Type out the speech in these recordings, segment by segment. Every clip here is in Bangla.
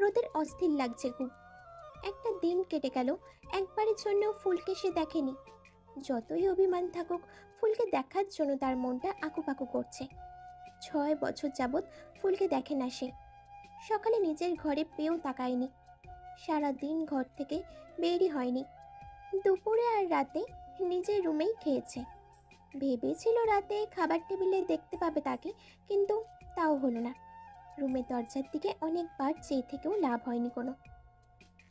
রোদের অস্থির লাগছে খুব। একটা দিন কেটে গেল, একবারের জন্য ফুলকে সে দেখেনি। যতই অভিমান থাকুক, ফুলকে দেখার জন্য তার মনটা আকুপাকু করছে। 6 বছর যাবৎ ফুলকে দেখে না সে। সকালে নিজের ঘরে পেয়েও তাকায়নি। সারা দিন ঘর থেকে বেরই হয়নি। দুপুরে আর রাতে নিজের রুমেই খেয়েছে। ভেবেছিল রাতে খাবার টেবিলে দেখতে পাবে তাকে, কিন্তু তাও হলো না। রুমের দরজার দিকে অনেকবার চেয়ে থেকেও লাভ হয়নি কোনো।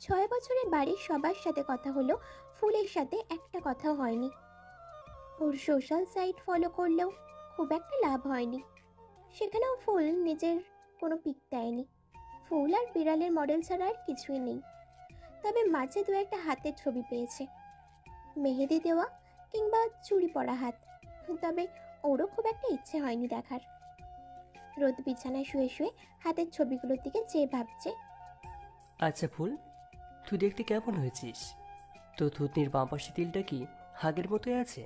6 বছরের বাড়ির সবার সাথে কথা হলো, ফুলের সাথে একটা কথাও হয়নি। ওর সোশ্যাল সাইট ফলো করলেও খুব একটা লাভ হয়নি। সেখানেও ফুল নিজের কোনো পিক দেয়নি। ফুল আর বিড়ালের মডেল ছাড়া আর কিছুই নেই। তবে মাঝে দু একটা হাতের ছবি পেয়েছে, মেহেদি দেওয়া কিংবা চুড়ি পরা হাত। তবে ওরও খুব একটা ইচ্ছে হয়নি দেখার। রোদ বিছানায় শুয়ে শুয়ে হাতের ছবিগুলোর দিকে চেয়ে ভাবছে, আচ্ছা ফুল, তুই দেখতে কেমন হয়েছিস? তো থুতনির বাম পাশে তিলটা কি আগের মতোই আছে?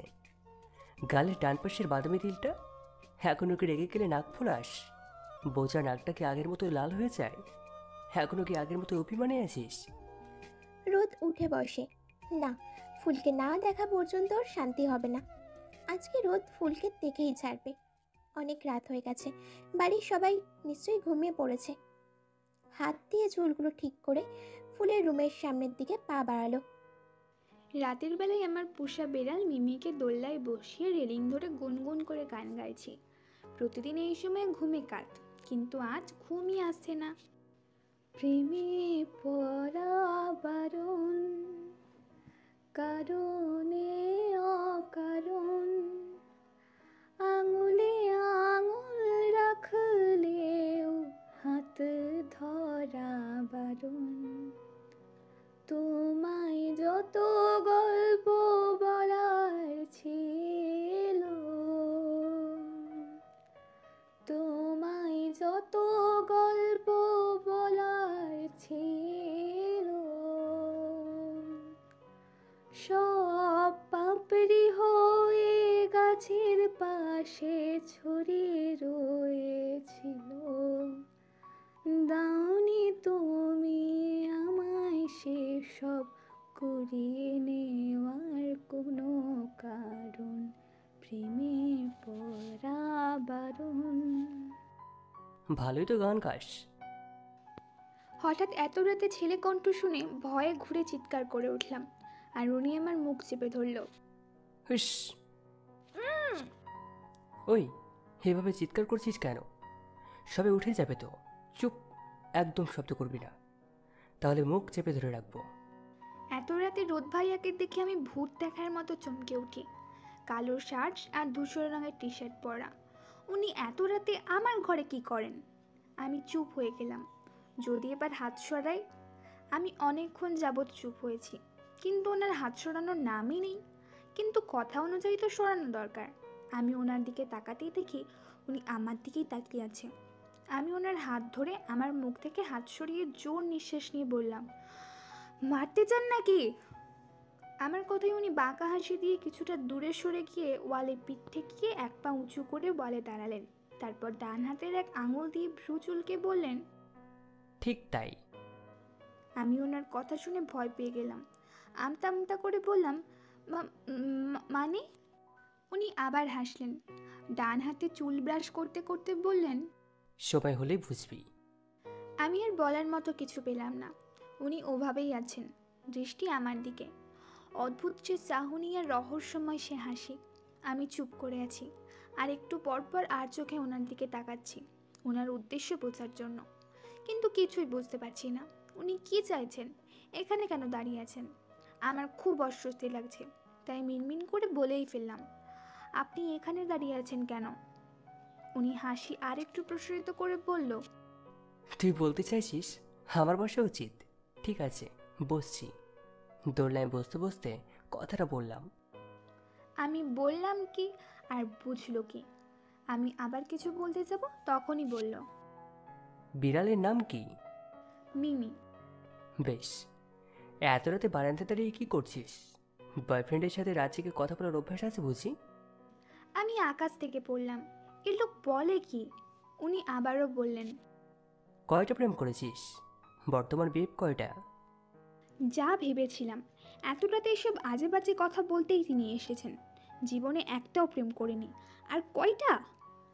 গালের ডান পাশের বাদামি তিলটা এখনো কি রেগে গেলে নাক ফোলাস? বোঝা নাকটা কি আগের মতো লাল হয়ে যায়? এখনো কি আগের মতো অভিমানে আছিস? রোদ উঠে বসে। না, ফুলকে না দেখা পর্যন্ত ওর শান্তি হবে না। আজকে রোদ ফুলকে দেখেই ছাড়বে। অনেক রাত হয়ে গেছে, বাড়ির সবাই নিশ্চয়ই ঘুমিয়ে পড়েছে। হাত দিয়ে চুলগুলো ঠিক করে ফুলের রুমের সামনের দিকে পা বাড়ালো। রাতের বেলায় আমার পোষা বেড়াল মিমিকে দোল্লায় বসিয়ে রেলিং ধরে গুনগুন করে গান গাইছি। প্রতিদিন এই সময় ঘুমে কাট, কিন্তু আজ ঘুমই আসছে না। প্রেমে পড়া বারণ, কারণে অকারণ, আঙুলে আঙুল রাখলেও হাত ধরা বারণ। তোমায় যত গল্প বলার ছিল, তোমায় যত গল্প বলার ছিল, সব পাপড়ি হয়ে গাছের পাশে ছড়িয়ে রয়েছিল। দাওনি তুমি আমায় সেসব করিয়ে নেওয়ার কোনো কারণ, প্রেমে পড়া বারণ। ভালোই তো গান গাস। হঠাৎ এত রাতে ছেলে কণ্ঠ শুনে ভয়ে ঘুরে চিৎকার করে উঠলাম, আর উনি আমার মুখ চেপে ধরল। হুস, ওই এভাবে চিৎকার করছিস কেন? সবে উঠে যাবে তো। চুপ, একদম শব্দ করবি না, তাহলে মুখ চেপে ধরে রাখবো। এত রাতে রোদ ভাইয়াকে দেখে আমি ভূত দেখার মতো চমকে উঠি। কালো শার্ট আর ধূসর রঙের টি শার্ট পরা উনি এত রাতে আমার ঘরে কি করেন? আমি চুপ হয়ে গেলাম। যদি এবার হাত সরাই। আমি অনেকক্ষণ যাবৎ চুপ হয়েছি, কিন্তু ওনার হাত সরানোর নামই নেই। কিন্তু কথা অনুযায়ী তো সরানো দরকার। আমি ওনার দিকে তাকাতেই দেখি উনি আমার দিকেই তাকিয়ে আছে। আমি ওনার হাত ধরে আমার মুখ থেকে হাত সরিয়ে জোর নিঃশ্বাস নিয়ে বললাম, মারতে চান নাকি? আমার কথায় উনি বাঁকা হাসি দিয়ে কিছুটা দূরে সরে গিয়ে ওয়ালে পিঠ ঠেকিয়ে এক পা উঁচু করে ওয়ালে দাঁড়ালেন। তারপর ডান হাতের এক আঙুল দিয়ে ভ্রু চুলকে বললেন, ঠিক তাই। আমি ওনার কথা শুনে ভয় পেয়ে গেলাম। আমতা আমতা করে বললাম, মানে? উনি আবার হাসলেন। ডান হাতে চুল ব্রাশ করতে করতে বললেন, সময় হলেই বুঝবি। আমি আর বলার মতো কিছু পেলাম না। উনি ওভাবেই আছেন, দৃষ্টি আমার দিকে। অদ্ভুত সে চাহনি আর রহস্যময় সে হাসি। আমি চুপ করে আছি, আর একটু পরপর আর চোখে ওনার দিকে তাকাচ্ছি, ওনার উদ্দেশ্য বোঝার জন্য। কিন্তু কিছুই বুঝতে পারছি না। উনি কি চাইছেন? এখানে কেন দাঁড়িয়ে আছেন? আমার খুব অস্বস্তি লাগছে, তাই মিনমিন করে বলেই ফেললাম, আপনি এখানে দাঁড়িয়ে আছেন কেন? উনি হাসি আর একটু প্রসারিত করে বলল, তুই বলতে চাইছিস আমার বসা উচিত? ঠিক আছে, বসছি। দোলনায় বসতে বসতে কথাটা বললাম। আমি বললাম কি আর বুঝলো কি? আমি আবার কিছু বলতে যাব, তখনই বলল, বিড়ালের নাম কি? মিমি। বেশ, এত রাতে বারান্দা দাঁড়িয়ে কি করছিস? বয়ফ্রেন্ডের সাথে রাত জেগে কথা বলার অভ্যাস আছে বুঝি? আমি আকাশ থেকে পড়লাম, এ লোক বলে কি? উনি আবারও বললেন, কয়টা প্রেম করেছিস? বর্তমান বিয়ে কয়টা? যা ভেবেছিলাম, এতটাতে এসব আজে বাজে কথা বলতেই তিনি এসেছেন। জীবনে একটাও প্রেম করিনি। আর কয়টা?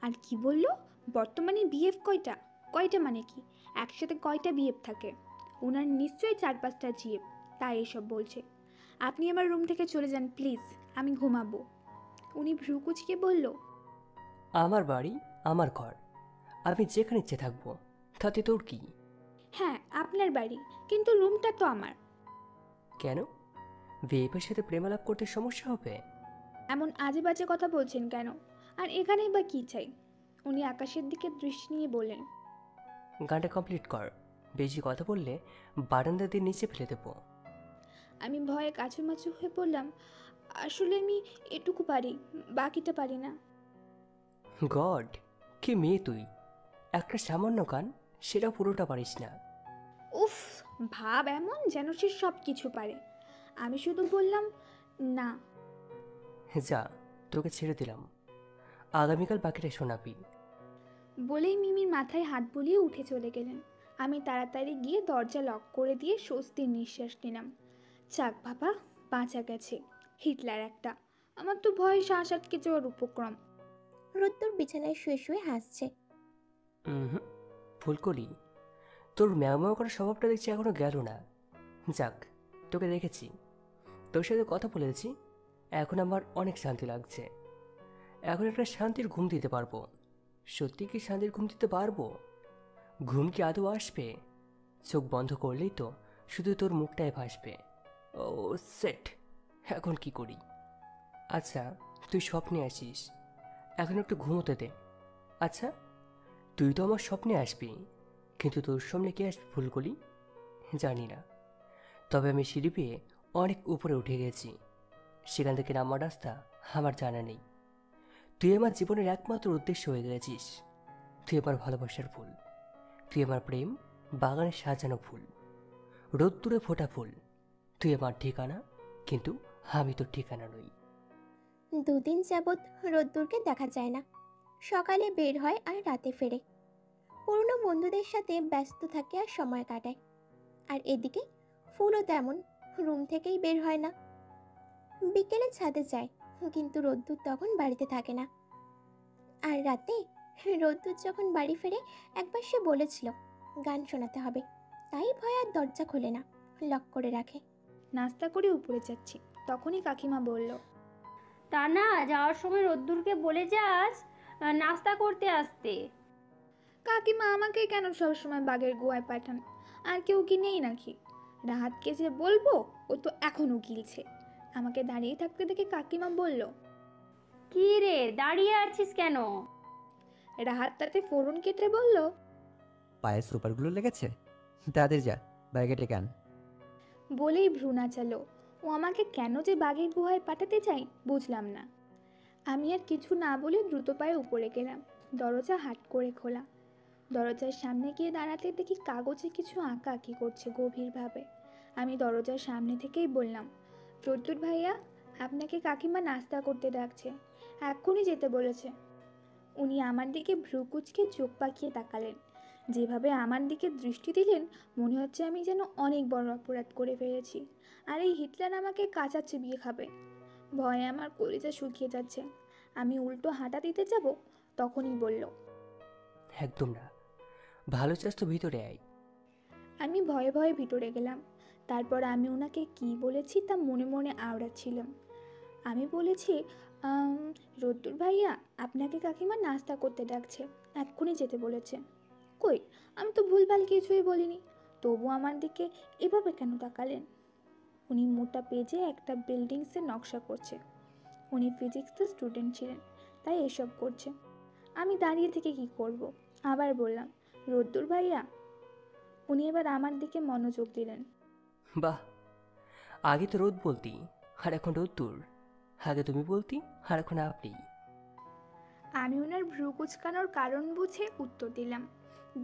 আর কি বললো? বর্তমানে বিএফ কয়টা? কয়টা মানে কি? একসাথে কয়টা বিএফ থাকে? ওনার নিশ্চয়ই 4-5টা জিএফ, তাই এসব বলছে। আপনি আমার রুম থেকে চলে যান প্লিজ, আমি ঘুমাবো। উনি ভ্রু কুচকে বলল, আমার বাড়ি, আমার ঘর, আমি যেখানে ইচ্ছে থাকবো, তাতে তোর কি? হ্যাঁ আপনার বাড়ি, কিন্তু রুমটা তো আমার। কেন? বিয়ের সাথে প্রেমালাপ করতে সমস্যা হবে? এমন আজে বাজে কথা বলছেন কেন? আর এখানেই বা কি চাই? উনি আকাশের দিকে দৃষ্টি নিয়ে বললেন, গানটা কমপ্লিট কর। বেশি কথা বললে বারান্দা দিয়ে নিচে ফেলে দেবো। আমি ভয়ে কাছুমাছু হয়ে বললাম, আসলে আমি এটুকু পারি, বাকিটা পারি না। গড, কি মেয়ে তুই! একটা সামান্য গান, সেটা পুরোটা পারিস না। উফ, ভাব এমন যেন সে সব কিছু পারে। আমি শুধু বললাম, না। যা, তোকে ছেড়ে দিলাম, আগামীকাল বাকিটা শোনাবি। বলেই মিমির মাথায় হাত বুলিয়ে উঠে চলে গেলেন। আমি তাড়াতাড়ি গিয়ে দরজা লক করে দিয়ে স্বস্তির নিঃশ্বাস নিলাম। যাক বাবা, বাঁচা গেছে। হিটলার একটা! আমার তো ভয়ে শ্বাস আটকে যাওয়ার উপক্রম। রোদ্দুর বিছানায় শুয়ে শুয়ে হাসছে। হুম, ফুলকলি, তোর ম্যাও ম্যাও করার স্বভাবটা দেখছি এখনো গেল না। যাক, তোকে দেখেছি, তোর সাথে কথা বলেছি, এখন আমার অনেক শান্তি লাগছে। এখন একটা শান্তির ঘুম দিতে পারবো। সত্যি কি শান্তির ঘুম দিতে পারবো? ঘুম কি আদৌ আসবে? চোখ বন্ধ করলেই তো শুধু তোর মুখটাই ভাসবে। ও সেট, এখন কি করি? আচ্ছা, তুই স্বপ্নে আসিস, এখন একটু ঘুমোতে দে। আচ্ছা, তুই তো আমার স্বপ্নে আসবি, কিন্তু তোর সামনে কে আসবে ফুলকলি? জানি না, তবে আমি সিঁড়ি পেয়ে অনেক উপরে উঠে গেছি। সেখান থেকে নামার রাস্তা আমার জানা নেই। তুই আমার জীবনের একমাত্র উদ্দেশ্য হয়ে গেছিস। তুই আমার ভালোবাসার ফুল, তুই আমার প্রেম বাগানে সাজানো ফুল, রোদ্দুরে ফোটা ফুল। তুই আমার ঠিকানা, কিন্তু আমি তোর ঠিকানা নই। 2 দিন যাবৎ রোদ্দুরকে দেখা যায় না। সকালে বের হয় আর রাতে ফেরে। পুরনো বন্ধুদের সাথে ব্যস্ত থাকে আর সময় কাটায়। আর এদিকে ফুলও তেমন, রুম থেকেই বের হয় না। বিকেলে ছাদে যায়, কিন্তু রোদ্দুর তখন বাড়িতে থাকে না। আর রাতে রোদ্দুর যখন বাড়ি ফেরে, একবার সে বলেছিল গান শোনাতে হবে, তাই ভয় আর দরজা খোলে না, লক করে রাখে। নাস্তা করে উপরে যাচ্ছি, তখনই কাকিমা বলল, তা না, যাওয়ার সময় রোদ্দুরকে বলে যাস নাস্তা করতে আসতে। কাকিমা আমাকে কেন সবসময় বাগের গুহায় পাঠান? আর কেউ কি নেই নাকি? রাহাতকে যে বলবো, ও তো এখনও গিলছে। আমাকে দাঁড়িয়ে থাকতে দেখে কাকিমা বলল, কি রে, দাঁড়িয়ে আছিস কেন? রাহাত তাতে ফোড়ন কেটে বলল, পায়ের সুপারগুলো লেগেছে, তাদের যা ব্যাগে টেকে আন। বলেই ভ্রু নাচালো। ও আমাকে কেন যে বাঘের গুহায় পাঠাতে চাই বুঝলাম না। আমি আর কিছু না বলে দ্রুত পায়ে উপরে গেলাম। দরজা হাট করে খোলা। দরজার সামনে গিয়ে দাঁড়াতে দেখি কাগজে কিছু আঁকা আঁকি করছে গভীরভাবে। আমি দরজার সামনে থেকেই বললাম, রোদ্দুর ভাইয়া, আপনাকে কাকিমা নাস্তা করতে ডাকছে, এক্ষুনি যেতে বলেছে। উনি আমার দিকে ভ্রু কুঁচকে চোখ পাকিয়ে তাকালেন। যেভাবে আমার দিকে দৃষ্টি দিলেন, মনে হচ্ছে আমি যেন অনেক বড় অপরাধ করে ফেলেছি, আর এই হিটলার আমাকে কাঁচা চিবিয়ে খাবে। ভয়ে আমার কলিজা শুকিয়ে যাচ্ছে। আমি উল্টো হাঁটা দিতে যাব, তখনই বলল, একদম না, ভালো চাস তো ভিতরে আয়। আমি ভয়ে ভয়ে ভিতরে গেলাম। তারপর আমি ওনাকে কি বলেছি তা মনে মনে আওড়াচ্ছিলাম। আমি বলেছি, রোদ্দুর ভাইয়া, আপনাকে কাকিমা নাস্তা করতে ডাকছে, এক্ষুনি যেতে বলেছে। কই, আমি তো ভুলভাল কিছুই বলিনি। তবু আমার দিকে এভাবে কেন তাকালেন? উনি মোটা পেজে একটা বিল্ডিংসের নকশা করছে। উনি ফিজিক্সের স্টুডেন্ট ছিলেন, তাই এসব করছে। আমি দাঁড়িয়ে থেকে কি করব? আবার বললাম, রোদ্দুর ভাইয়া। উনি এবার আমার দিকে মনোযোগ দিলেন। বাহ, আগে তো রোদ বলতি, আর এখন রোদ্দুর। আগে তুমি বলতি, আর এখন আপনি। আমি ওনার ভ্রু কুচকানোর কারণ বুঝে উত্তর দিলাম,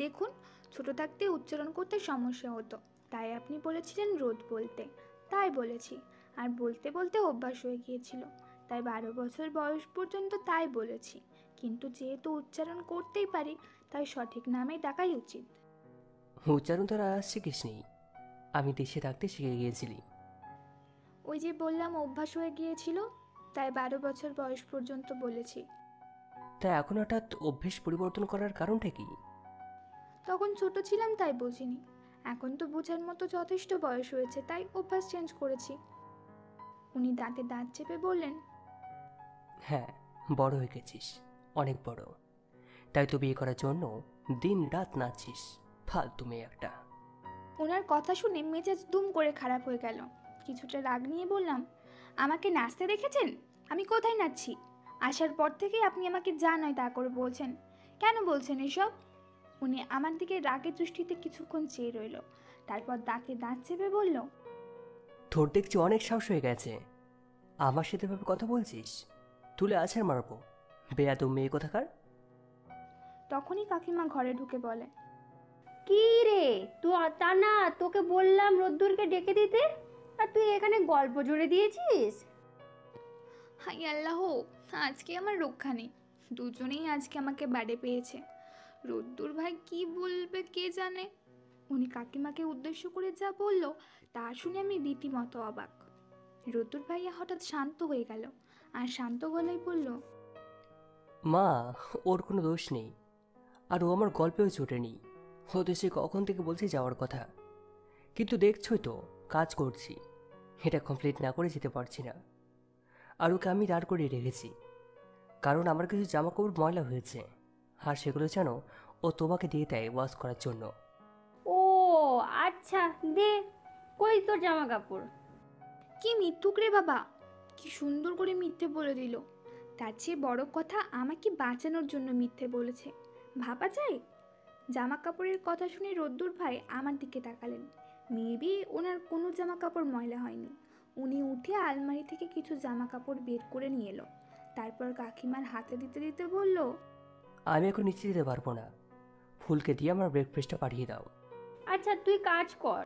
দেখুন, ছোট থাকতে উচ্চারণ করতে সমস্যা হতো, তাই আপনি বলেছিলেন রোদ বলতে, তাই বলেছি। আর বলতে বলতে অভ্যাস হয়ে গিয়েছিল, তাই 12 বছর বয়স পর্যন্ত তাই বলেছি। কিন্তু যেহেতু উচ্চারণ করতেই পারি, তাই সঠিক নামে ডাকাই উচিত। উচ্চারণ তোর আজ শিখিস নি, আমি দেশে থাকতে শিখে গিয়েছিলি। ওই যে বললাম অভ্যাস হয়ে গিয়েছিল, তাই 12 বছর বয়স পর্যন্ত বলেছি। তাই এখন হঠাৎ অভ্যেস পরিবর্তন করার কারণটা কি? তখন ছোট ছিলাম তাই বুঝিনি, এখন তো বোঝার মতো যথেষ্ট বয়স হয়েছে তাই অভ্যাস চেঞ্জ করেছি। উনি দাঁতে দাঁত চেপে বললেন, হ্যাঁ, বড় হয়ে গেছিস, অনেক বড়। তাই তো বিয়ে করার জন্য দিন রাত নাচছিস, ফালতু মেয়ে একটা। ওনার কথা শুনে মেজাজ দুম করে খারাপ হয়ে গেল। কিছুটা রাগ নিয়ে বললাম, আমাকে নাচতে দেখেছেন? আমি কোথায় নাচছি? আসার পর থেকেই আপনি আমাকে যা নয় তা করে বলছেন। কেন বলছেন এসব? উনি আমার দিকে রাগের দৃষ্টিতে কিছুক্ষণ চেয়ে রইল, তারপর দাঁতে দাঁত চেপে বলল, তোর দেখছি অনেক সাহস হয়ে গেছে, আমার সাথে ভাবে কথা বলছিস? তুলে আছাড় মারবো, বেয়াদব মেয়ে কোথাকার। তখনই কাকিমা ঘরে ঢুকে বলে, কি রে তুই, তা না তোকে বললাম রোদ্দুরকে ডেকে দিতে, আর তুই এখানে গল্প জুড়ে দিয়েছিস। হাই আল্লাহ, আজকে আমার রক্ষা নেই। দুজনেই আজকে আমাকে বাড়ি পেয়েছে। রোদ্দুর ভাই কি বলবে কে জানে। উনি কাকিমাকে উদ্দেশ্য করে যা বলল তা শুনে আমি রীতিমতো অবাক। রোদ্দুর ভাইয়া হঠাৎ শান্ত হয়ে গেল আর শান্ত গলায় বলল, মা, ওর কোনো দোষ নেই, আর ও আমার গল্পেও জোটেনি। ও তো সে কখন থেকে বলছে যাওয়ার কথা, কিন্তু দেখছই তো কাজ করছি, এটা কমপ্লিট না করে যেতে পারছি না। আর ওকে আমি দাঁড় করিয়ে রেখেছি, কারণ আমার কিছু জামা কাপড় ময়লা হয়েছে, আর সেগুলো যেন ও তোমাকে দিয়ে দেয় ওয়াশ করার জন্য। ও আচ্ছা, দে, কই তোর জামা কাপড়? কি মিথ্যুক রে বাবা, কি সুন্দর করে মিথ্যে বলে দিল। তার চেয়ে বড় কথা আমাকে বাঁচানোর জন্য মিথ্যে বলেছে, ভাবা যায়? জামা কাপড়ের কথা শুনে রোদ্দুর ভাই আমার দিকে তাকালেন। মেবি ওনার কোনো জামা কাপড় ময়লা হয়নি। উনি উঠে আলমারি থেকে কিছু জামা কাপড় বের করে নিয়ে এলো, তারপর কাকিমার হাতে দিতে দিতে বলল, আমি এখন নিচে যেতে পারবো না, ফুলকে দিয়ে আমার ব্রেকফাস্টটা পাঠিয়ে দাও। আচ্ছা তুই কাজ কর।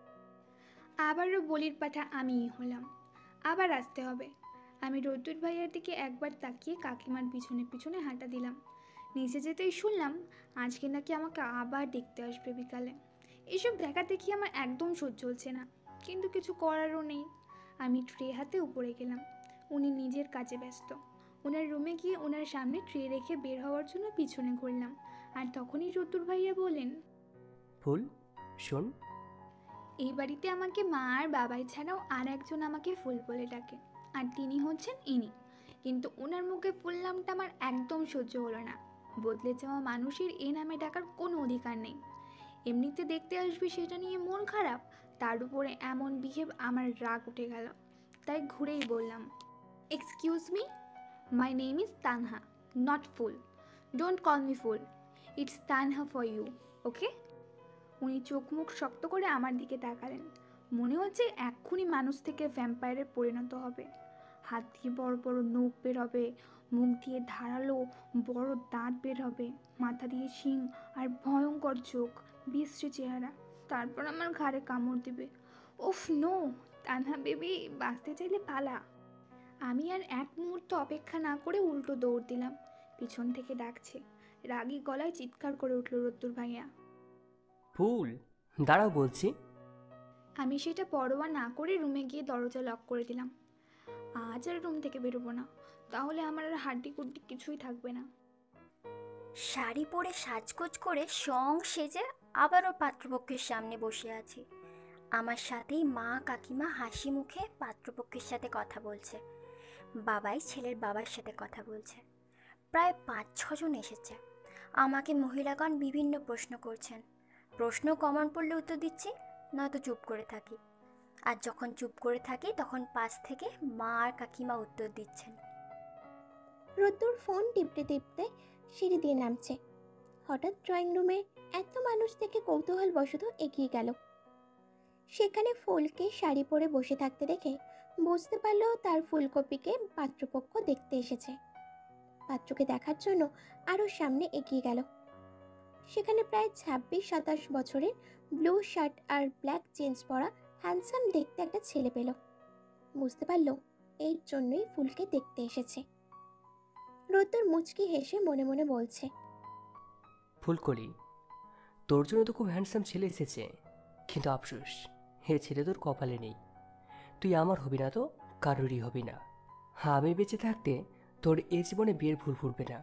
আবারও বলির পাঠা আমিই হলাম, আবার আসতে হবে। আমি রোদ্দুর ভাইয়ের দিকে একবার তাকিয়ে কাকিমার পিছনে পিছনে হাঁটা দিলাম। নিচে যেতেই শুনলাম আজকে নাকি আমাকে আবার দেখতে আসবে বিকালে। এসব দেখা দেখি আমার একদম সহ্য হচ্ছে না, কিন্তু কিছু করারও নেই। আমি ট্রে হাতে উপরে গেলাম। উনি নিজের কাজে ব্যস্ত। ওনার রুমে গিয়ে ওনার সামনে ট্রে রেখে বের হওয়ার জন্য পিছনে ঘুরলাম, আর তখনই রোদ্দুর ভাইয়া বলেন, ফুল, শোন। এই বাড়িতে আমাকে মা আর বাবাই ছাড়াও আর একজন আমাকে ফুল বলে ডাকে, আর তিনি হচ্ছেন ইনি। কিন্তু ওনার মুখে ফুল নামটা আমার একদম সহ্য হলো না। বদলে যাওয়া মানুষের এ নামে ডাকার কোনো অধিকার নেই। এমনিতে দেখতে আসবে সেটা নিয়ে মন খারাপ, তার উপরে এমন বিহেভ, আমার রাগ উঠে গেল। তাই ঘুরেই বললাম, excuse me, my name is Tanha, not fool. Don't call me fool, it's Tanha for you, okay? উনি চোখ মুখ শক্ত করে আমার দিকে তাকালেন। মনে হচ্ছে এক্ষুনি মানুষ থেকে ভ্যাম্পায়ারে পরিণত হবে। হাত দিয়ে বড় বড় নখ বের হবে, মুখ দিয়ে ধারালো বড় দাঁত বের হবে, মাথা দিয়ে শিং আর ভয়ঙ্কর চোখ, বিশ্রী চেহারা। তারপর আমার ঘাড়ে কামড় দিবে। উফ নো, তানহা বেবি, বাঁচতে চাইলে পালা। আমি আর এক মুহূর্ত অপেক্ষা না করে উল্টো দৌড় দিলাম। পিছন থেকে ডাকছে। রাগী গলায় চিৎকার করে উঠল রত্তুর ভাইয়া। ফুল, দাঁড়াও বলছি। আমি সেটা পরোয়া না করে রুমে গিয়ে দরজা লক করে দিলাম। আজ আর রুম থেকে বেরোবো না, তাহলে আমার আর হাড্ডি কুড্ডি কিছুই থাকবে না। শাড়ি পরে সাজগোজ করে সং সেজে আবারও পাত্রপক্ষের সামনে বসে আছি। আমার সাথেই মা কাকিমা হাসি মুখে পাত্রপক্ষের সাথে কথা বলছে। বাবাই ছেলের বাবার সাথে কথা বলছে। প্রায় 5-6 জন এসেছে। আমাকে মহিলাগণ বিভিন্ন প্রশ্ন করছেন। প্রশ্ন কমন পড়লে উত্তর দিচ্ছি, নয়তো চুপ করে থাকি। আর যখন চুপ করে থাকি তখন পাশ থেকে মা আর কাকিমা উত্তর দিচ্ছেন। রোদ্দুর ফোন টিপতে টিপতে সিঁড়ি দিয়ে নামছে। হঠাৎ ড্রয়িং রুমে এত মানুষ থেকে কৌতূহলবশত এগিয়ে গেল। সেখানে ফুলকে শাড়ি পরে বসে থাকতে দেখে বুঝতে পারলো তার ফুলকপিকে পাত্রপক্ষ দেখতে এসেছে। পাত্রকে দেখার জন্য আরও সামনে এগিয়ে গেল। সেখানে প্রায় 26-27 বছরের ব্লু শার্ট আর ব্ল্যাক জিন্স পরা হ্যান্ডসাম দেখতে একটা ছেলে পেল। বুঝতে পারলো এর জন্যই ফুলকে দেখতে এসেছে। রোদ্দুর মুচকি হেসে মনে মনে বলছে, ফুলকলি, তোর জন্য তো খুব হ্যান্ডসাম ছেলে এসেছে, কিন্তু আফসোস হে ছেলে তোর কপালে নেই। তুই আমার হবি না তো কারোরই হবি না। হ্যাঁ, আমি বেঁচে থাকতে তোর এ জীবনে বিয়ের ভুল ফুটবে না।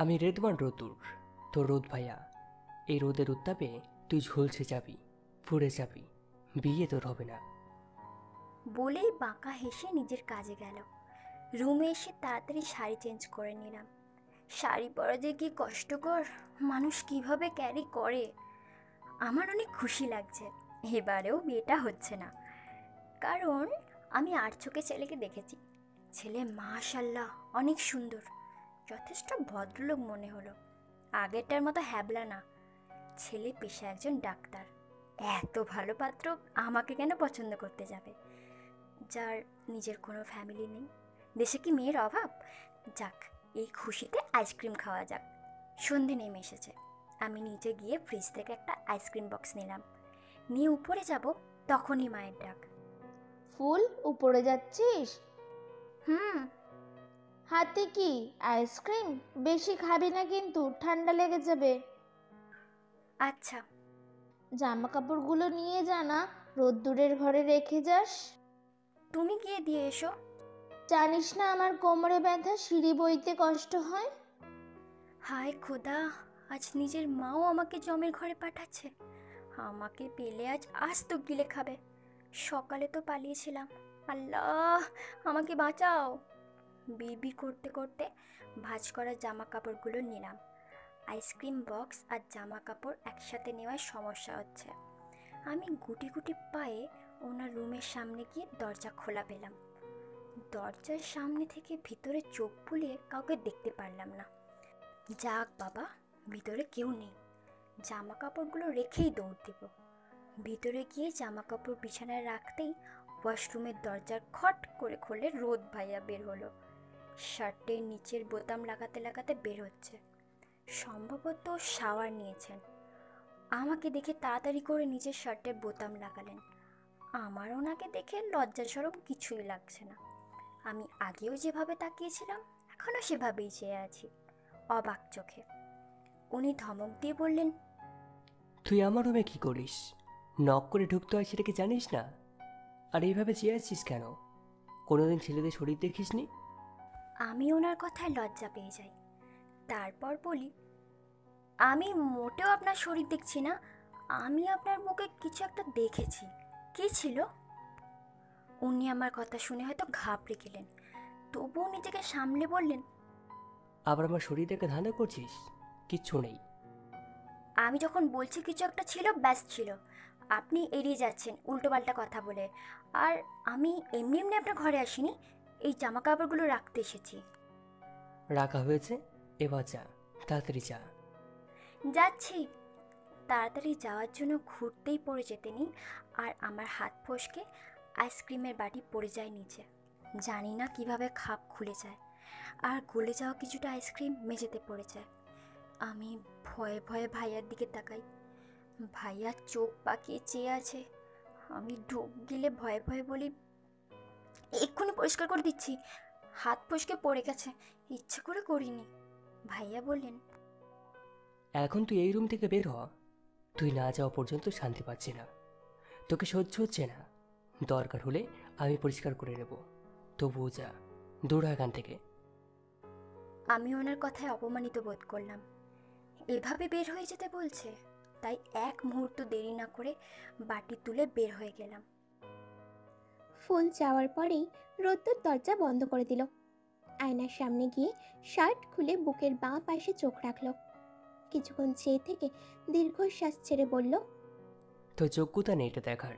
আমি রেদওয়ান রোদ্দুর, তোর রোদ ভাইয়া। এই রোদের উত্তাপে তুই ঝলসে যাবি, পুড়ে যাবি, বিয়ে তোর হবে না। বলেই বাঁকা হেসে নিজের কাজে গেল। রুমে এসে তাড়াতাড়ি শাড়ি চেঞ্জ করে নিলাম। শাড়ি পরা যে কি কষ্টকর, মানুষ কিভাবে ক্যারি করে। আমার অনেক খুশি লাগছে এবারেও বিয়েটা হচ্ছে না, কারণ আমি আর চোখে ছেলেকে দেখেছি। ছেলে মাশাল্লাহ অনেক সুন্দর, যথেষ্ট ভদ্রলোক মনে হলো, আগেরটার মতো হ্যাবলা না। ছেলে পেশা একজন ডাক্তার। এত ভালো পাত্র আমাকে কেন পছন্দ করতে যাবে, যার নিজের কোনো ফ্যামিলি নেই? দেশে কি মেয়ের অভাব? যাক, এই খুশিতে আইসক্রিম খাওয়া যাক। সন্ধে নেমে এসেছে। আমি নিচে গিয়ে ফ্রিজ থেকে একটা আইসক্রিম বক্স নিলাম। নিয়ে উপরে যাব, তখনই মায়ের ডাক। ফুল, উপরে যাচ্ছিস? হুম। হাতে কি আইসক্রিম? বেশি খাবি না কিন্তু, ঠান্ডা লেগে যাবে। আচ্ছা। জামা কাপড়গুলো নিয়ে যা না, রোদ্দুরের ঘরে রেখে যাস। তুমি গিয়ে দিয়ে এসো। জানিস না আমার কোমরে ব্যথা, সিঁড়ি বইতে কষ্ট হয়। হায় খোদা, আজ নিজের মাও আমাকে জমের ঘরে পাঠাচ্ছে। আমাকে পেলে আজ আস্ত গিলে খাবে। সকালে তো পালিয়েছিলাম। আল্লাহ, আমাকে বাঁচাও। বিড়বিড় করতে করতে ভাঁজ করা জামা কাপড়গুলো নিলাম। আইসক্রিম বক্স আর জামা কাপড় একসাথে নেওয়ার সমস্যা হচ্ছে। আমি গুটি গুটি পায়ে ওনার রুমের সামনে গিয়ে দরজা খোলা পেলাম। দরজার সামনে থেকে ভিতরে চোখ বুলিয়ে কাউকে দেখতে পারলাম না। যাক বাবা, ভিতরে কেউ নেই। জামা কাপড়গুলো রেখেই দৌড় দিব। ভিতরে গিয়ে জামা কাপড় বিছানায় রাখতেই ওয়াশরুমের দরজার খট করে খুলে রোদ ভাইয়া বের হলো। শার্টের নিচের বোতাম লাগাতে লাগাতে বের হচ্ছে। সম্ভবত শাওয়ার নিয়েছেন। আমাকে দেখে তাড়াতাড়ি করে নিজের শার্টের বোতাম লাগালেন। আমার ওনাকে দেখে লজ্জা শরম কিছুই লাগছে না। আমি আগেও যেভাবে তাকিয়েছিলাম এখনও সেভাবেই চেয়ে আছি, অবাক চোখে। উনি ধমক দিয়ে বললেন, তুই আমার রুমে কি করিস? নক করে ঢুকতে হয় সেটা কি জানিস না? আর এইভাবে চেয়ে আছিস কেন? কোনোদিন ছেলেদের শরীর দেখিসনি? আমি ওনার কথায় লজ্জা পেয়ে যাই। তারপর বলি, আমি মোটেও আপনার শরীর দেখছি না। আমি আপনার বুকে কিছু একটা দেখেছি। কি ছিল? উনি আমার কথা শুনে হয়তো ঘাবড়ে গেলেন, তবুও নিজেকে সামলে বললেন, আবার আমার শরীর দেখে ধান্দা করছিস? কিচ্ছু নেই। আমি যখন বলছি কিছু একটা ছিল, ব্যাস ছিল। আপনি এড়িয়ে যাচ্ছেন উল্টোপাল্টা কথা বলে। আর আমি এমনি এমনি আপনার ঘরে আসিনি, এই জামা কাপড়গুলো রাখতে এসেছি। রাখা হয়েছে, এবার যা, তাড়াতাড়ি যা। যাচ্ছি। তাড়াতাড়ি যাওয়ার জন্য ঘুরতেই পড়ে যেতেনি আর আমার হাত ফসকে আইসক্রিমের বাটি পড়ে যায় নিচে। জানি না কিভাবে খাপ খুলে যায়, আর গলে যাওয়া কিছুটা আইসক্রিম মেঝেতে পড়ে যায়। আমি ভয়ে ভয়ে ভাইয়ার দিকে তাকাই। ভাইয়া চোখ পাকিয়ে চেয়ে আছে। আমি ঢোক গিলে ভয়ে ভয়ে বলি, এক্ষুনি পরিষ্কার করে দিচ্ছি, হাত ফসকে পড়ে গেছে, ইচ্ছে করে করিনি। ভাইয়া বললেন, এখন তুই এই রুম থেকে বের হ। তুই না যাওয়া পর্যন্ত শান্তি পাচ্ছি না, তোকে সহ্য হচ্ছে না। দরকার হলে আমি পরিষ্কার করে নেব, তবুও যা, দূর হ এখান থেকে। আমি ওনার কথায় অপমানিত বোধ করলাম। এভাবে বের হয়ে যেতে বলছে, তাই এক মুহূর্ত দেরি না করে বাটি তুলে বের হয়ে গেলাম। ফুল যাওয়ার পরেই রোদ্দুর দরজা বন্ধ করে দিল। আয়নার সামনে গিয়ে শার্ট খুলে বুকের বাঁ পাশে চোখ রাখলো। কিছুক্ষণ চেয়ে থেকে দীর্ঘশ্বাস ছেড়ে বলল, তোর যোগ্যতা নেই এটা দেখার।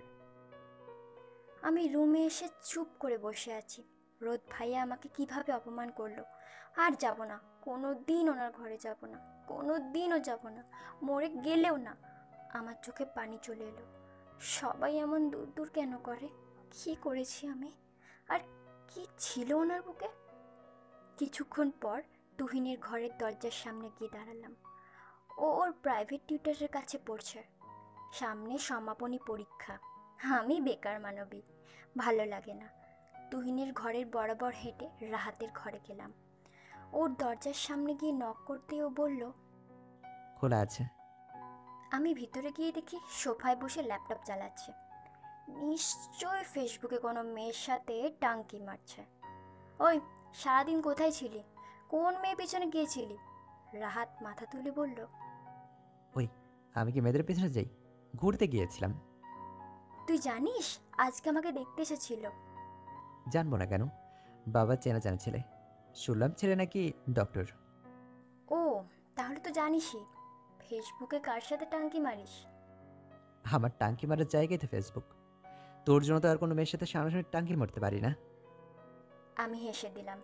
আমি রুমে এসে চুপ করে বসে আছি। রোদ ভাইয়া আমাকে কিভাবে অপমান করলো। আর যাব না, কোনো দিন ওনার ঘরে যাব না, কোনো দিনও যাব না, মরে গেলেও না। আমার চোখে পানি চলে এলো। সবাই এমন দূর দূর কেন করে? কি করেছি আমি? আর কি ছিল ওনার বুকে? কিছুক্ষণ পর তুহিনের ঘরের দরজার সামনে গিয়ে দাঁড়ালাম। ও ওর প্রাইভেট টিউটরের কাছে পড়ছে। সামনে সমাপনী পরীক্ষা। আমি বেকার মানবী, ভালো লাগে না। তুহিনের ঘরের বরাবর হেঁটে রাহাতের ঘরে গেলাম। ওর দরজার সামনে গিয়ে নক করতে ও বলল, খোলা আছে। আমি ভিতরে গিয়ে দেখি সোফায় বসে ল্যাপটপ চালাচ্ছে। নিশ্চয় ফেসবুকে কোনো মেয়ের সাথে টাঙ্কি মারছে। ওই, সারাদিন কোথায় ছিলি? কোন মেয়ে পিছনে গিয়েছিলি? রাহাত মাথা তুলে বলল, ওই, আমি কি মেয়েদের পেছনে যাই? ঘুরতে গিয়েছিলাম। তুই জানিস আজকে আমাকে দেখতে এসেছিল? জানবো না কেন? বাবা চেনা জানা ছেলে। শুনলাম ছেলে নাকি ডক্টর। ও, তাহলে তো জানিসই ফেসবুকে কার সাথে টাঙ্কি মারিস। আমার টাঙ্কি মারার জায়গায় তো ফেসবুক। তোর জন্য তো আর কোনো মেয়ের সাথে সামনাসামনি টাঙ্কি মারতে পারি না। আমি হেসে দিলাম।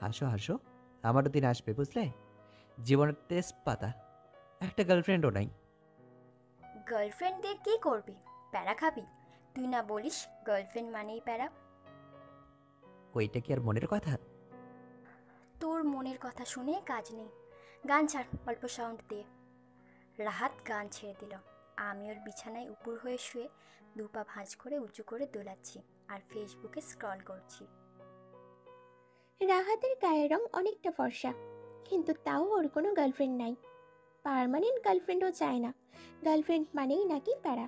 হাসো হাসো, আমারও দিন আসবে বুঝলে। জীবনের তেজপাতা, একটা গার্লফ্রেন্ডও নাই। গার্লফ্রেন্ড দিয়ে কি করবি? প্যারা খাবি? তুই না বলিস গার্লফ্রেন্ড মানেই প্যারা। ওইটা কি আর মনের কথা? তোর মনের কথা শুনে কাজ নেই। গান ছাড় অল্প সাউন্ড দিয়ে। রাহাত গান ছেড়ে দিল। আমি ওর বিছানায় উপর হয়ে শুয়ে দুপা ভাঁজ করে উঁচু করে দোলাচ্ছি আর ফেসবুকে স্ক্রল করছি। রাহাতের গায়ের রং অনেকটা ফর্সা, কিন্তু তাও ওর কোনো গার্লফ্রেন্ড নাই। পার্মানেন্ট গার্লফ্রেন্ডও চায় না। গার্লফ্রেন্ড মানেই নাকি প্যারা।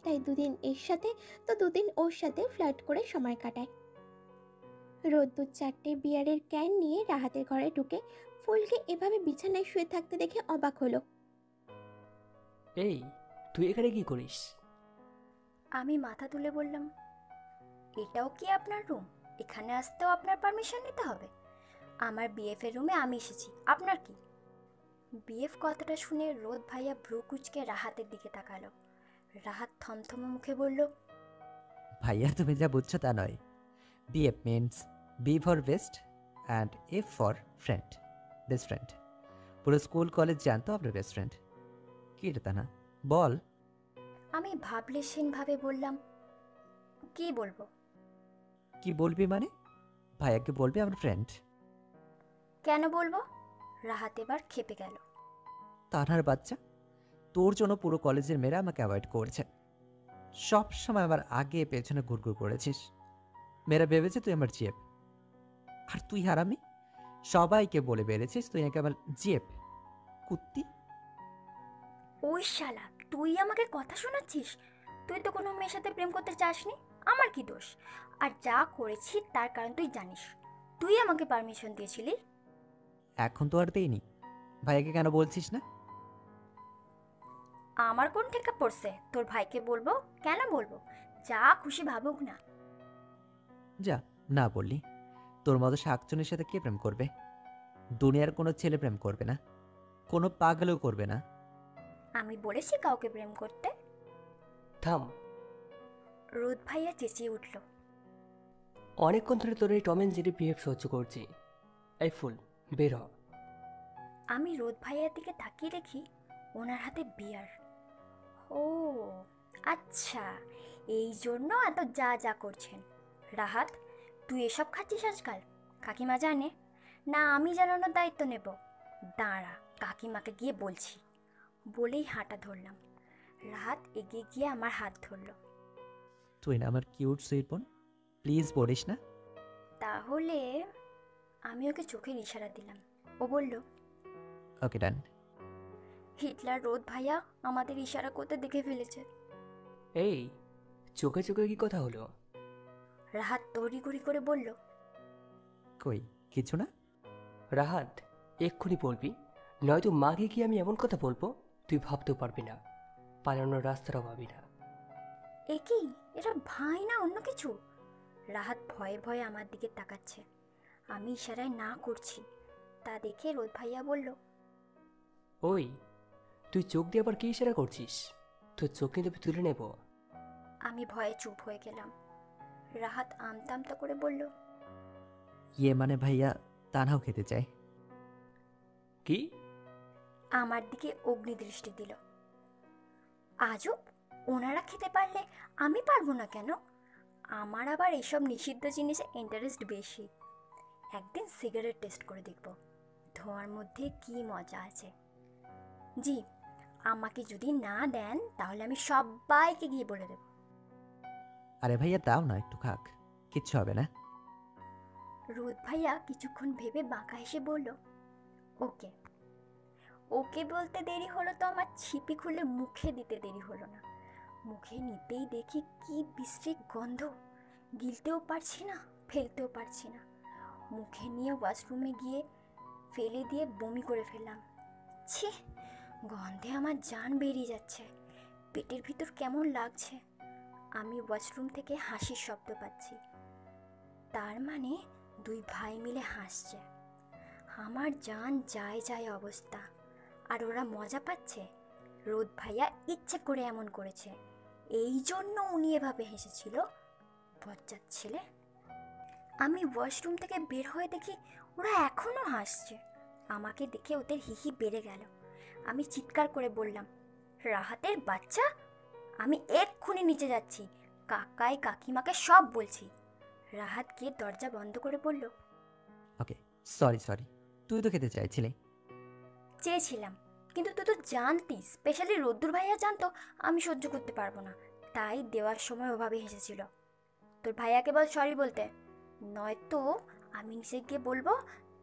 তাই দুদিন এর সাথে তো দুদিন ওর সাথে ফ্লার্ট করে সময় কাটায়। রোদ্দুর 4টে বিয়ারের ক্যান নিয়ে রাহাতের ঘরে ঢুকে ফুলকে এভাবে বিছানায় শুয়ে থাকতে দেখে অবাক হলো। এই, তুই এখানে কি করিস? আমি মাথা তুলে বললাম, এটাও কি আপনার রুম? এখানে আসতেও আপনার পারমিশন নিতে হবে? আমার বিএফ এর রুমে আমি এসেছি, আপনার কি? বিএফ কথাটা শুনে রোদ ভাইয়া ভ্রু কুচকে রাহাতের দিকে তাকালো। রাহাত থমথমে মুখে বলল, ভাইয়া তুমি যা বুঝছো তা নয়। BF means B for best and F for friend, best friend. পুরো স্কুল কলেজ জানতো আপনার বেস্ট ফ্রেন্ড। কি রে তা না, বল। আমি ভাবলেশীনভাবে বললাম, কি বলবো? কি বলবি মানে? ভাইয়াকে বলবি আমার ফ্রেন্ড। কেন বলবো? রাহাত এবার খেপে গেল। তানহার বাচ্চা, তোর জন্য পুরো কলেজের মেয়েরা আমাকে অ্যাভয়েড করছে। সব সময় আমার আগে পেছনে ঘুরঘুর করেছিস। মেয়েরা ভেবেছে তুই আমার জিএফ। আর তুই হারামি, সবাইকে বলে বেড়েছিস তুই নাকি আমার জিএফ। কুত্তি। ওই শালা, তুই আমাকে কথা শোনাচ্ছিস? তুই তো কোনো মেয়ের সাথে প্রেম করতে চাসনি, আমার কি দোষ? আর যা করেছি তার কারণ তুই জানিস। তুই আমাকে পারমিশন দিয়েছিলি। এখন তো আর দেইনি। ভাইয়াকে কেন বলছিস না? আমার কোন ঠেকা পড়ছে তোর ভাইকে বলবো? কেন বলবো? যা খুশি ভাবুক না। যা, না বললি। তোর মতো শাকচুনির সাথে কে প্রেম করবে? দুনিয়ার কোনো ছেলে প্রেম করবে না, কোনো পাগলেও করবে না। আমি বলেছি কাউকে প্রেম করতে? থাম। রোদ ভাইয়া চেঁচিয়ে উঠল। অনেকক্ষণ ধরে তোর এই টম অ্যান্ড জেরি বিহেভ সহ্য করছি। এই ফুল, বের হ। আমি রোদ ভাইয়ার দিকে তাকিয়ে দেখি ওনার হাতে বিয়ার। ও আচ্ছা, এই জন্য এত যা যা করছেন। রাহাত, তুই এসব খাচ্ছিস আজকাল? কাকিমা জানে না? আমি জানানোর দায়িত্ব নেব। দাঁড়া, কাকিমাকে গিয়ে বলছি। বলেই হাঁটা ধরলাম। রাহাত এগিয়ে গিয়ে আমার হাত ধরল। তুই না আমার কিউট সুইট বোন, প্লিজ বলিস না। তাহলে আমি ওকে চোখের ইশারা দিলাম। ও বলল, ওকে ডান। হিটলার রোদ ভাইয়া আমাদের ইশারা করতে দেখে ফেলেছে। এই, চোখে চোখে কি কথা হলো? রাহাত তড়িঘড়ি করে বলল, কই কিছু না। রাহাত, এক্ষুনি বলবি, নয়তো মাকে কি আমি এমন কথা বলবো তুই ভাবতেও পারবি না, পালানোর রাস্তাটাও পাবি না। এ কি, এটা ভাই না অন্য কিছু? রাহাত ভয়ে ভয়ে আমার দিকে তাকাচ্ছে। আমি ইশারায় না করছি। তা দেখে রোদ ভাইয়া বলল, ওই, তুই চোখ দিয়ে আবার কি ইশারা করছিস? তোর চোখ কিন্তু আমি তুলে নেব। আমি ভয়ে চুপ হয়ে গেলাম। রাহাত আমতা আমতা করে বলল, ইয়ে মানে ভাইয়া তানহাও খেতে চায়। কি? আমার দিকে অগ্নিদৃষ্টি দিল। আজব, ওনারা খেতে পারলে আমি পারবো না কেন? আমার আবার এসব নিষিদ্ধ জিনিসে ইন্টারেস্ট বেশি। একদিন সিগারেট টেস্ট করে দেখব, ধোঁয়ার মধ্যে কি মজা আছে। জি, আমাকে যদি না দেন তাহলে আমি সবাইকে গিয়ে বলে দেব। আরে ভাইয়া দাও না, একটু খাক, কিচ্ছু হবে না। রোদ ভাইয়া কিছুক্ষণ ভেবে বাঁকা হেসে বলল, ওকে। ওকে বলতে দেরি হলো তো আমার ছিপি খুলে মুখে দিতে দেরি হলো না। মুখে নিতেই দেখি কি বিশ্রী গন্ধ, গিলতেও পারছি না, ফেলতেও পারছি না। মুখে নিয়ে ওয়াশরুমে গিয়ে ফেলে দিয়ে বমি করে ফেললাম। ছি, গন্ধে আমার জান বেরিয়ে যাচ্ছে, পেটের ভিতর কেমন লাগছে। আমি ওয়াশরুম থেকে হাসির শব্দ পাচ্ছি, তার মানে দুই ভাই মিলে হাসছে। আমার জান যায় যায় অবস্থা, আর ওরা মজা পাচ্ছে। রোদ ভাইয়া ইচ্ছে করে এমন করেছে, এই জন্য উনি এভাবে হেসেছিল। বজ্জাত ছেলে। আমি ওয়াশরুম থেকে বের হয়ে দেখি ওরা এখনো হাসছে। আমাকে দেখে ওদের হিহি বেড়ে গেল। আমি চিৎকার করে বললাম, রাহাতের বাচ্চা, আমি এক্ষুনি নিচে যাচ্ছি, কাকাই কাকিমাকে সব বলছি। রাহাত গিয়ে দরজা বন্ধ করে বলল, ওকে, সরি সরি, তুই তো খেতে চাইছিলি। চেয়েছিলাম, কিন্তু তুই তো জানতি, স্পেশালি রোদ্দুর ভাইয়া জানতো আমি সহ্য করতে পারবো না, তাই দেওয়ার সময় ওভাবে হেসেছিল। তোর ভাইয়াকে বল সরি বলতে, নয়তো আমি নিচে গিয়ে বলবো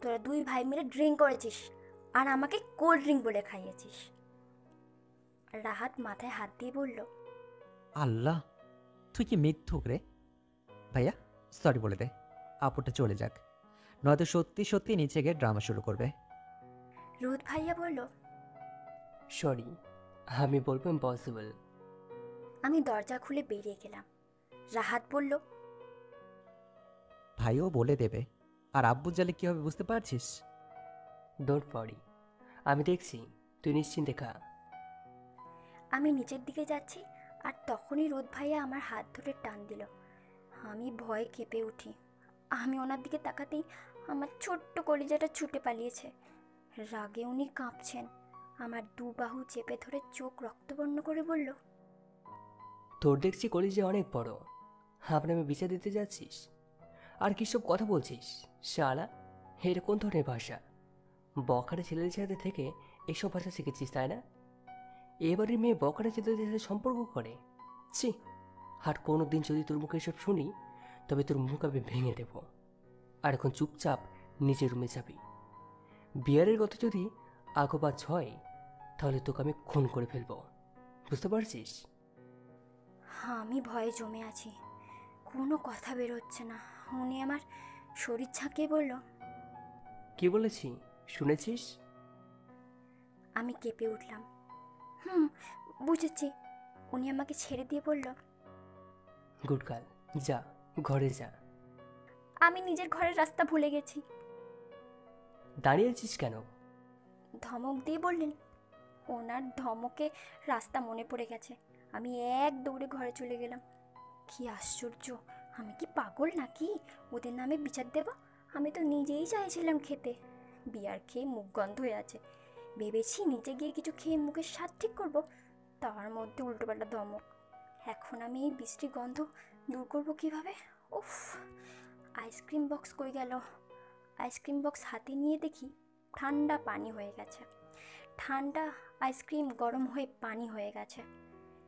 তোরা দুই ভাই মিলে ড্রিঙ্ক করেছিস আর আমাকে কোল্ড ড্রিঙ্ক বলে খাইয়েছিস। রাহাত মাথায় হাত দিয়ে বলল, আল্লাহ, তুই কি মিথ্যুক রে। ভাইয়া সরি বলে দে, আপুটা চলে যাক, নয়তো সত্যি সত্যি নিচে গিয়ে ড্রামা শুরু করবে। রোদ ভাইয়া বলল, সরি, আমি বলবো ইম্পসিবল। আমি দরজা খুলে বেরিয়ে গেলাম। রাহাত বলল, ভাইও বলে দেবে, আর আব্বু জালে কি হবে বুঝতে পারছিস? ডোন্ট ওয়ারি, আমি দেখছি, তুই নিশ্চিন্তে খা। আমি নিচের দিকে যাচ্ছি, আর তখনই রোদ ভাইয়া আমার হাত ধরে টান দিল। আমি ভয়ে কেঁপে উঠি। আমি ওনার দিকে তাকাতেই আমার ছোট্ট কলিজাটা ছুটে পালিয়েছে। রাগে উনি কাঁপছেন, আমার দু বাহু চেপে ধরে চোখ রক্তবর্ণ করে বলল, তোর দেখছি কলেজে অনেক বড়, আপনি আমি বিচার দিতে যাচ্ছিস আর কিসব কথা বলছিস শালা। এটা কোন ধরনের ভাষা? বখাটে ছেলেদের সাথে থেকে এসব ভাষা শিখেছিস তাই না? এবারের মেয়ে বখাটে ছেলেদের সাথে সম্পর্ক করে? ছি, আর কোনো দিন যদি তোর মুখে এসব শুনি তবে তোর মুখ আমি ভেঙে দেব। আর এখন চুপচাপ নিজের রুমে যাবি। বিয়ারের কথা যদি আগোবাজ হয় তাহলে তোকে আমি খুন করে ফেলবো, বুঝতে পারছিস? আমি ভয়ে জমে আছি, কোনো কথা বেরোচ্ছে না। উনি আমার শরীর ঝাঁকিয়ে বলল, কি বলেছি শুনেছিস? আমি কেঁপে উঠলাম। বুঝেছি। উনি আমাকে ছেড়ে দিয়ে বলল, গুড গার্ল, যা ঘরে যা। আমি নিজের ঘরের রাস্তা ভুলে গেছি। দাঁড়িয়ে আছিস কেন? ধমক দিয়ে বললেন। ওনার ধমকে রাস্তা মনে পড়ে গেছে। আমি এক দৌড়ে ঘরে চলে গেলাম। কি আশ্চর্য, আমি কি পাগল নাকি ওদের নামে বিচার দেব? আমি তো নিজেই চাইছিলাম খেতে। বিয়ার খেয়ে মুখ গন্ধ হয়ে আছে, ভেবেছি নিচে গিয়ে কিছু খেয়ে মুখের স্বাদ ঠিক করব, তার মধ্যে উল্টোপাল্টা ধমক। এখন আমি এই বিশ্রী গন্ধ দূর করবো কিভাবে? উফ, আইসক্রিম বক্স কই গেল? আইসক্রিম বক্স হাতে নিয়ে দেখি ঠান্ডা পানি হয়ে গেছে। ঠান্ডা আইসক্রিম গরম হয়ে পানি হয়ে গেছে,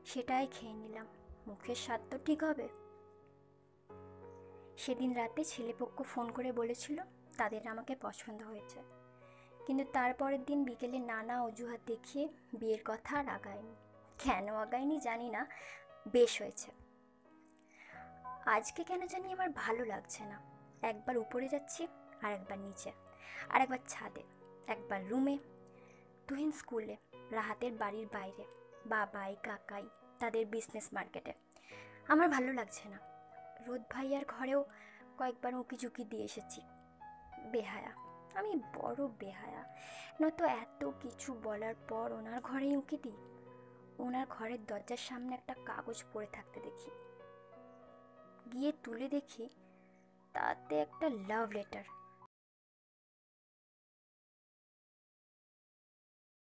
সেটাই খেয়ে নিলাম। মুখের স্বাদ তো ঠিক হবে। সেদিন রাতে ছেলেপক্ষ ফোন করে বলেছিল তাদের আমাকে পছন্দ হয়েছে, কিন্তু তারপরের দিন বিকেলে নানা অজুহাত দেখিয়ে বিয়ের কথা আর আগায়নি। কেন আগায়নি জানি না, বেশ হয়েছে। আজকে কেন জানি আমার ভালো লাগছে না। একবার উপরে যাচ্ছি, আর একবার নিচে, আর একবার ছাদে, একবার রুমে, তুহিন স্কুলে, রাহাতের বাড়ির বাইরে, বাবাই কাকাই তাদের বিজনেস মার্কেটে। আমার ভালো লাগছে না। রোদ ভাইয়ার ঘরেও কয়েকবার উঁকি ঝুঁকি দিয়ে এসেছি। বেহায়া, আমি বড় বেহায়া। নয়তো এত কিছু বলার পর ওনার ঘরেই উঁকি দিই। ওনার ঘরের দরজার সামনে একটা কাগজ পড়ে থাকতে দেখি। গিয়ে তুলে দেখি তাতে একটা লাভ লেটার।